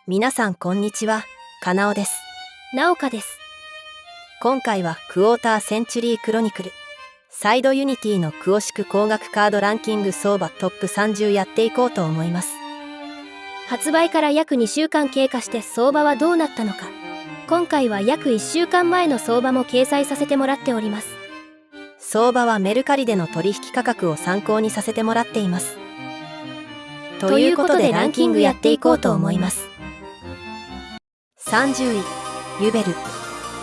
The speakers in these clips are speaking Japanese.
皆さんこんにちは、かなおです。なおかです。今回はクォーターセンチュリークロニクルサイドユニティのクオシク高額カードランキング相場トップ30やっていこうと思います。発売から約2週間経過して相場はどうなったのか。今回は約1週間前の相場も掲載させてもらっております。相場はメルカリでの取引価格を参考にさせてもらっています。ということでランキングやっていこうと思います。30位、ユベル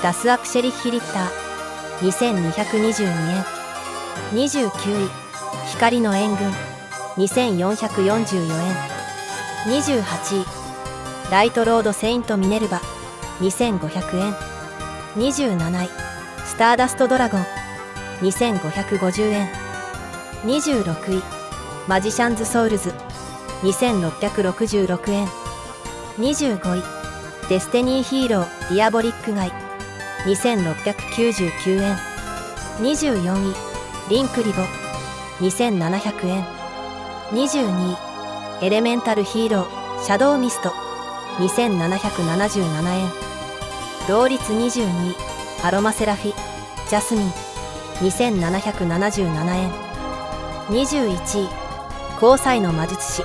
ダスアクシェリッヒリッター2222円。29位、光の援軍2444円。28位、ライトロードセイントミネルバ2500円。27位、スターダストドラゴン2550円。26位、マジシャンズソウルズ2666円。25位、デスティニーヒーローディアボリックガイ2699円。24位、リンクリボ2700円。22位、エレメンタルヒーローシャドウミスト2777円。同率22位、アロマセラフィジャスミン2777円。21位、交際の魔術師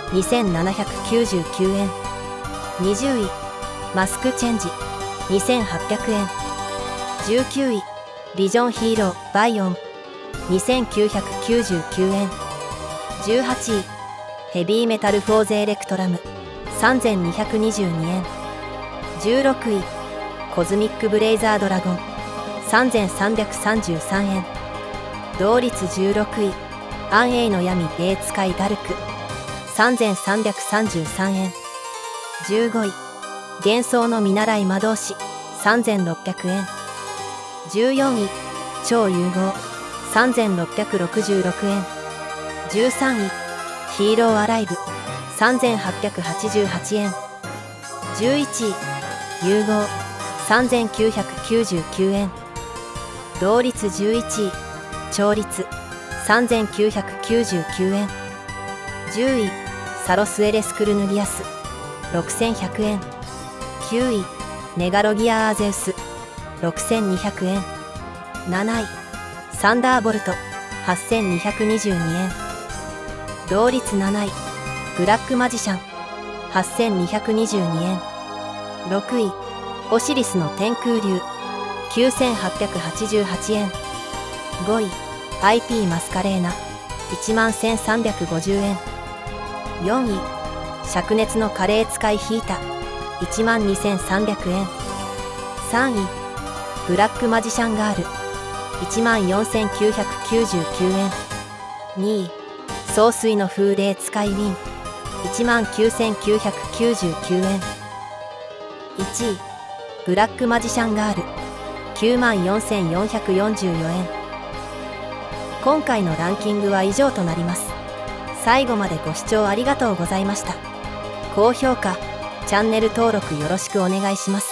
2799円。20位、マスクチェンジ2800円。19位、ビジョンヒーローバイオン2999円。18位、ヘビーメタルフォーゼエレクトラム3222円。16位、コズミックブレイザードラゴン3333円。同率16位、アンエイの闇霊使いダルク3333円。15位、幻想の見習い魔導士3600円。14位、超融合3666円。13位、ヒーローアライブ3888円。11位、融合3999円。同率11位、調律3999円。10位、サロスエレスクルヌギアス6100円。9位、ネガロギアアーゼウス6200円。7位、サンダーボルト8222円。同率7位、ブラックマジシャン8222円。6位、オシリスの天空竜9888円。5位、IP マスカレーナ11350円。4位、灼熱のカレー使いヒータ12300円。3位、ブラックマジシャンガール14999円。2位、総帥の風霊使いウィン19999円。1位、ブラックマジシャンガール94444円。今回のランキングは以上となります。最後までご視聴ありがとうございました。高評価、チャンネル登録よろしくお願いします。